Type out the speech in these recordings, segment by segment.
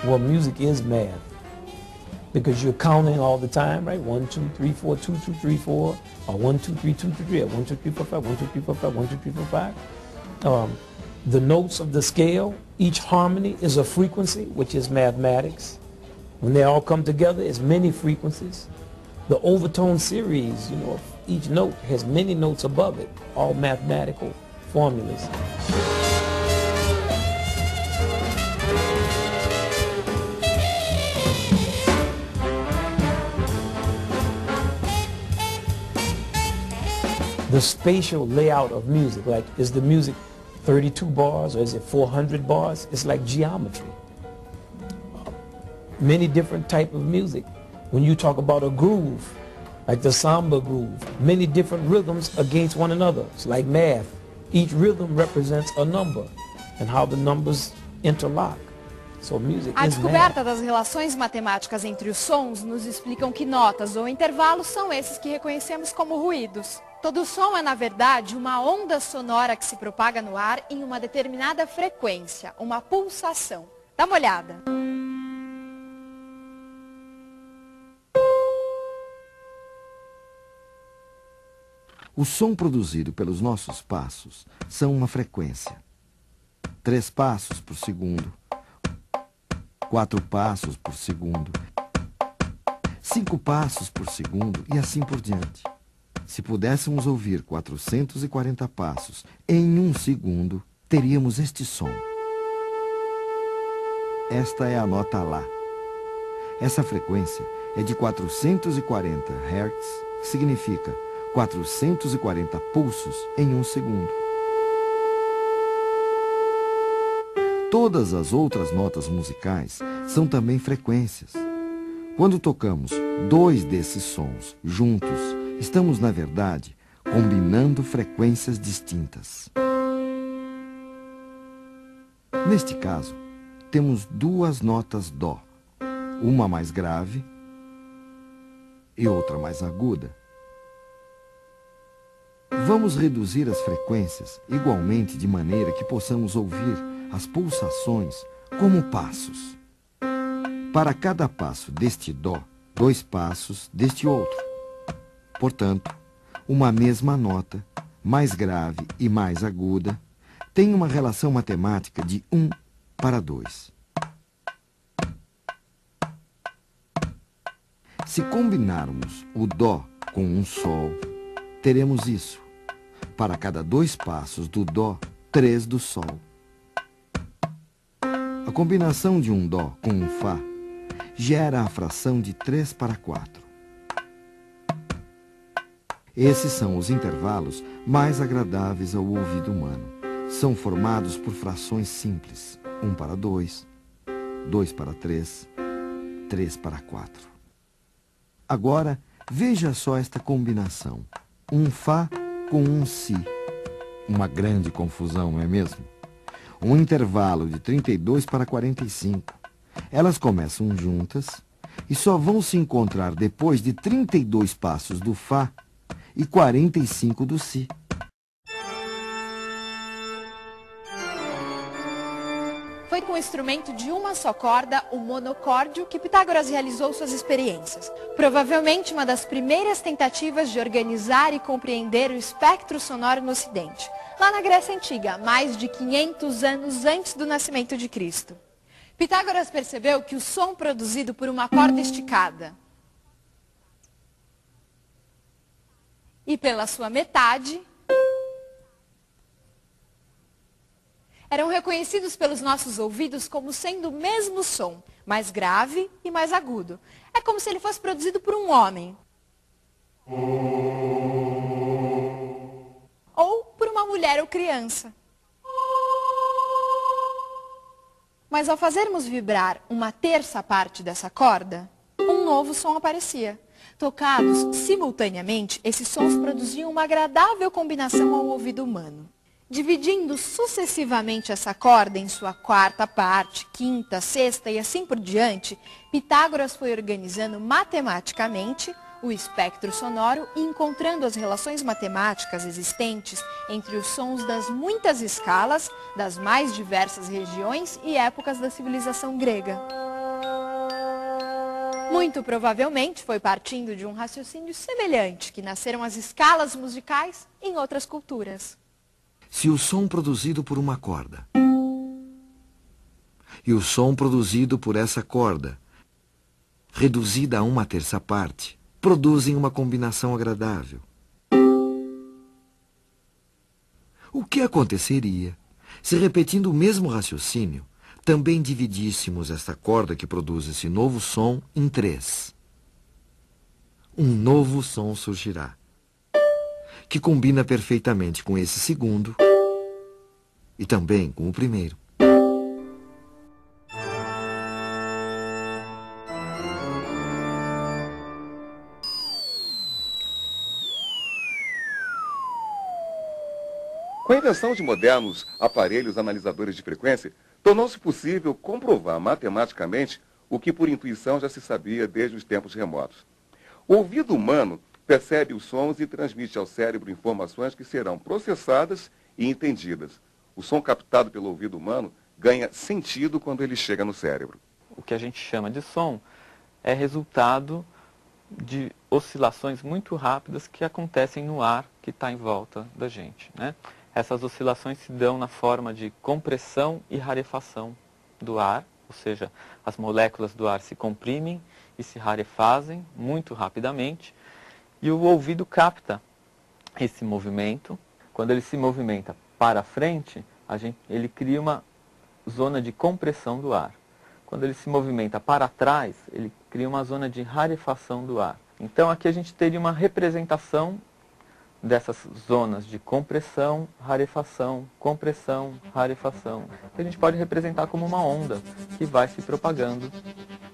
Well, music is math because you're counting all the time, right? 1, 2, 3, 4, 2, 2, 3, 4, or 1, 2, 3, 2, 3, 3, or 1, 2, 3, 4, 5, 1, 2, 3, 4, 5, 1, 2, 3, 4, 5. The notes of the scale, each harmony is a frequency, which is mathematics. When they all come together, it's many frequencies. The overtone series, each note has many notes above it, all mathematical formulas. The spatial layout of music, like is the music 32 bars or is it 400 bars? It's like geometry. Many different type of music. When you talk about a groove, like the samba groove, many different rhythms against one another. It's like math. Each rhythm represents a number and how the numbers interlock. So music A is descoberta math. das relações matemáticas entre os sons nos explicam que notas ou intervalos são esses que reconhecemos como ruídos. Todo som é, na verdade, uma onda sonora que se propaga no ar em uma determinada frequência, uma pulsação. Dá uma olhada. O som produzido pelos nossos passos são uma frequência. 3 passos por segundo, 4 passos por segundo, 5 passos por segundo e assim por diante. Se pudéssemos ouvir 440 passos em 1 segundo, teríamos este som. Esta é a nota Lá. Essa frequência é de 440 Hz, que significa 440 pulsos em 1 segundo. Todas as outras notas musicais são também frequências. Quando tocamos 2 desses sons juntos, estamos, na verdade, combinando frequências distintas. Neste caso, temos 2 notas Dó, uma mais grave e outra mais aguda. Vamos reduzir as frequências igualmente de maneira que possamos ouvir as pulsações como passos. Para cada passo deste Dó, 2 passos deste outro. Portanto, uma mesma nota, mais grave e mais aguda, tem uma relação matemática de 1 para 2. Se combinarmos o Dó com um Sol, teremos isso. Para cada 2 passos do Dó, 3 do Sol. A combinação de um Dó com um Fá gera a fração de 3 para 4. Esses são os intervalos mais agradáveis ao ouvido humano. São formados por frações simples. 1 para 2, 2 para 3, 3 para 4. Agora, veja só esta combinação. Um Fá com um Si. Uma grande confusão, não é mesmo? Um intervalo de 32 para 45. Elas começam juntas e só vão se encontrar depois de 32 passos do Fá e 45 do Si. Foi com o instrumento de uma só corda, o monocórdio, que Pitágoras realizou suas experiências. Provavelmente uma das primeiras tentativas de organizar e compreender o espectro sonoro no Ocidente, lá na Grécia Antiga, mais de 500 anos antes do nascimento de Cristo. Pitágoras percebeu que o som produzido por uma corda esticada e pela sua metade eram reconhecidos pelos nossos ouvidos como sendo o mesmo som, mais grave e mais agudo. É como se ele fosse produzido por um homem. Ou por uma mulher ou criança. Mas ao fazermos vibrar uma terça parte dessa corda, um novo som aparecia. Tocados simultaneamente, esses sons produziam uma agradável combinação ao ouvido humano. Dividindo sucessivamente essa corda em sua 4ª parte, 5ª, 6ª e assim por diante, Pitágoras foi organizando matematicamente o espectro sonoro e encontrando as relações matemáticas existentes entre os sons das muitas escalas, das mais diversas regiões e épocas da civilização grega. Muito provavelmente foi partindo de um raciocínio semelhante que nasceram as escalas musicais em outras culturas. Se o som produzido por uma corda e o som produzido por essa corda, reduzida a 1/3 parte, produzem uma combinação agradável, o que aconteceria se, repetindo o mesmo raciocínio, também dividíssemos esta corda que produz esse novo som em 3? Um novo som surgirá, que combina perfeitamente com esse segundo e também com o primeiro. Com a invenção de modernos aparelhos analisadores de frequência, tornou-se possível comprovar matematicamente o que por intuição já se sabia desde os tempos remotos. O ouvido humano percebe os sons e transmite ao cérebro informações que serão processadas e entendidas. O som captado pelo ouvido humano ganha sentido quando ele chega no cérebro. O que a gente chama de som é resultado de oscilações muito rápidas que acontecem no ar que está em volta da gente, né? Essas oscilações se dão na forma de compressão e rarefação do ar, ou seja, as moléculas do ar se comprimem e se rarefazem muito rapidamente, e o ouvido capta esse movimento. Quando ele se movimenta para frente, ele cria uma zona de compressão do ar. Quando ele se movimenta para trás, ele cria uma zona de rarefação do ar. Então aqui a gente teria uma representação dessas zonas de compressão, rarefação, que a gente pode representar como uma onda que vai se propagando.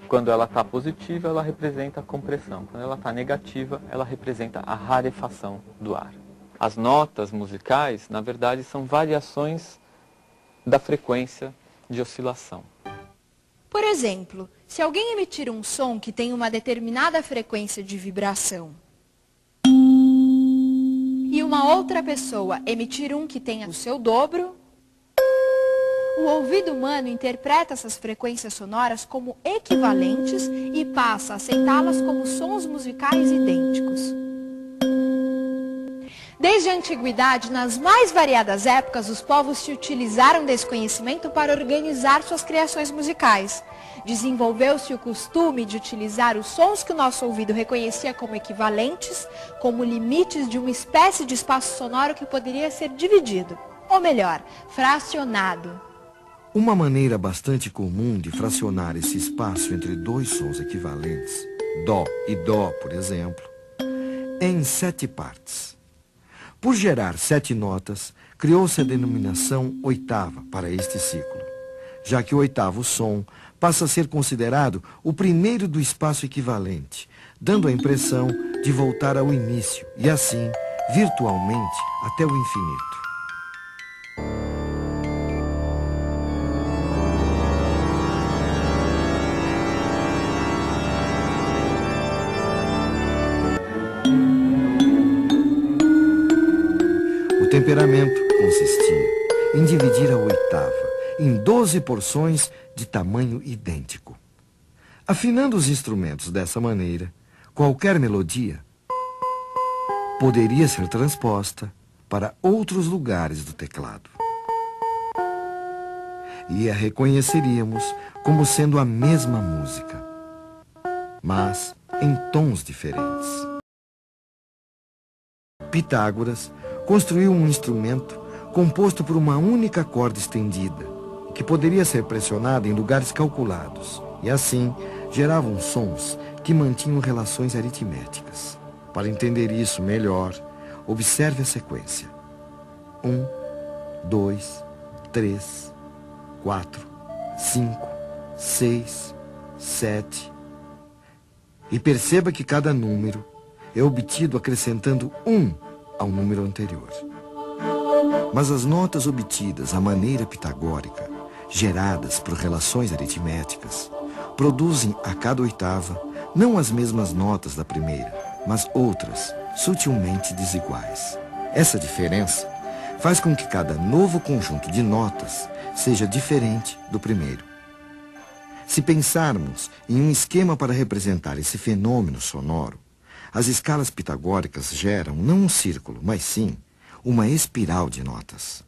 Quando ela está positiva, ela representa a compressão. Quando ela está negativa, ela representa a rarefação do ar. As notas musicais, na verdade, são variações da frequência de oscilação. Por exemplo, se alguém emitir um som que tem uma determinada frequência de vibração e uma outra pessoa emitir um que tenha o seu dobro, o ouvido humano interpreta essas frequências sonoras como equivalentes e passa a aceitá-las como sons musicais idênticos. Desde a antiguidade, nas mais variadas épocas, os povos se utilizaram desse conhecimento para organizar suas criações musicais. Desenvolveu-se o costume de utilizar os sons que o nosso ouvido reconhecia como equivalentes, como limites de uma espécie de espaço sonoro que poderia ser dividido, ou melhor, fracionado. Uma maneira bastante comum de fracionar esse espaço entre dois sons equivalentes, Dó e Dó, por exemplo, é em 7 partes. Por gerar 7 notas, criou-se a denominação oitava para este ciclo, já que o oitavo som passa a ser considerado o primeiro do espaço equivalente, dando a impressão de voltar ao início e assim, virtualmente, até o infinito. O temperamento consistia em dividir a oitava em 12 porções de tamanho idêntico. Afinando os instrumentos dessa maneira, qualquer melodia poderia ser transposta para outros lugares do teclado. E a reconheceríamos como sendo a mesma música, mas em tons diferentes. Pitágoras construiu um instrumento composto por uma única corda estendida, que poderia ser pressionada em lugares calculados, e assim geravam sons que mantinham relações aritméticas. Para entender isso melhor, observe a sequência. 1, 2, 3, 4, 5, 6, 7. E perceba que cada número é obtido acrescentando 1 ao número anterior. Mas as notas obtidas à maneira pitagórica, geradas por relações aritméticas, produzem a cada oitava não as mesmas notas da primeira, mas outras, sutilmente desiguais. Essa diferença faz com que cada novo conjunto de notas seja diferente do primeiro. Se pensarmos em um esquema para representar esse fenômeno sonoro, as escalas pitagóricas geram não um círculo, mas sim uma espiral de notas.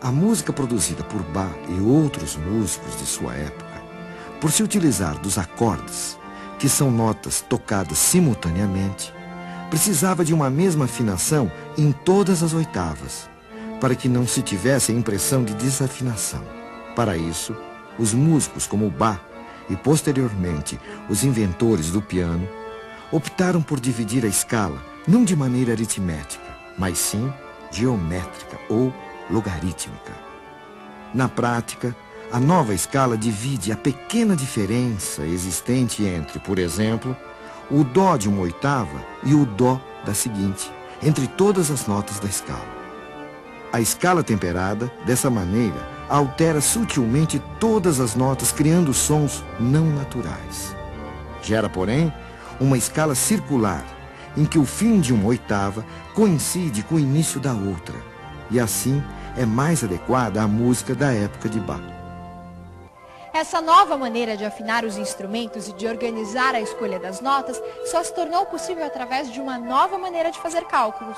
A música produzida por Bach e outros músicos de sua época, por se utilizar dos acordes, que são notas tocadas simultaneamente, precisava de uma mesma afinação em todas as oitavas, para que não se tivesse a impressão de desafinação. Para isso, os músicos como Bach e, posteriormente, os inventores do piano, optaram por dividir a escala não de maneira aritmética, mas sim geométrica ou logarítmica. Na prática, a nova escala divide a pequena diferença existente entre, por exemplo, o dó de uma oitava e o dó da seguinte, entre todas as notas da escala. A escala temperada, dessa maneira, altera sutilmente todas as notas, criando sons não naturais. Gera, porém, uma escala circular, em que o fim de uma oitava coincide com o início da outra, e assim é mais adequada à música da época de Bach. Essa nova maneira de afinar os instrumentos e de organizar a escolha das notas só se tornou possível através de uma nova maneira de fazer cálculos.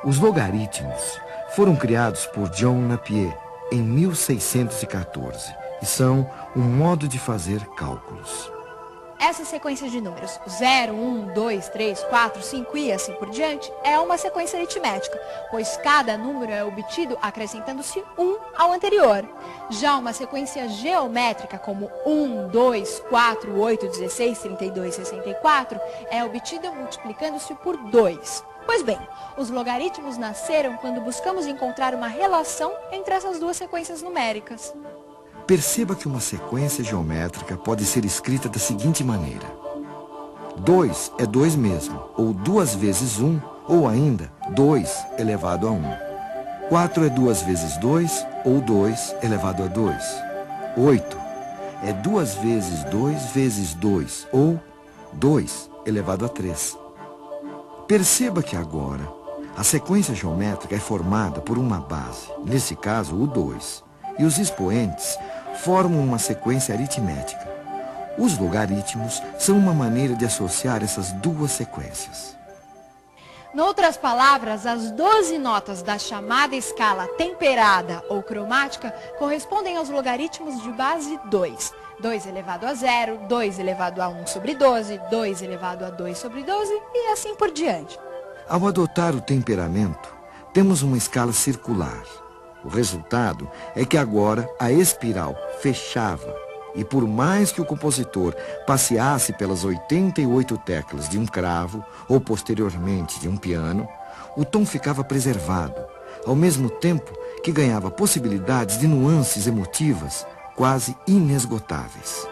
Os logaritmos foram criados por John Napier em 1614 e são um modo de fazer cálculos. Essa sequência de números 0, 1, 2, 3, 4, 5 e assim por diante é uma sequência aritmética, pois cada número é obtido acrescentando-se 1 ao anterior. Já uma sequência geométrica como 1, 2, 4, 8, 16, 32, 64 é obtida multiplicando-se por 2. Pois bem, os logaritmos nasceram quando buscamos encontrar uma relação entre essas duas sequências numéricas. Perceba que uma sequência geométrica pode ser escrita da seguinte maneira. 2 é 2 mesmo, ou 2 vezes 1, ou ainda 2 elevado a 1. 4 é 2 vezes 2, ou 2 elevado a 2. 8 é 2 vezes 2 vezes 2, ou 2 elevado a 3. Perceba que agora a sequência geométrica é formada por uma base, nesse caso o 2, e os expoentes formam uma sequência aritmética. Os logaritmos são uma maneira de associar essas duas sequências. Noutras palavras, as 12 notas da chamada escala temperada ou cromática correspondem aos logaritmos de base 2. 2 elevado a 0, 2 elevado a 1 sobre 12, 2 elevado a 2 sobre 12 e assim por diante. Ao adotar o temperamento, temos uma escala circular. O resultado é que agora a espiral fechava e por mais que o compositor passeasse pelas 88 teclas de um cravo ou posteriormente de um piano, o tom ficava preservado, ao mesmo tempo que ganhava possibilidades de nuances emotivas quase inesgotáveis.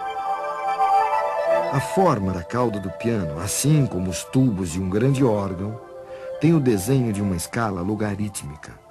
A forma da cauda do piano, assim como os tubos de um grande órgão, tem o desenho de uma escala logarítmica.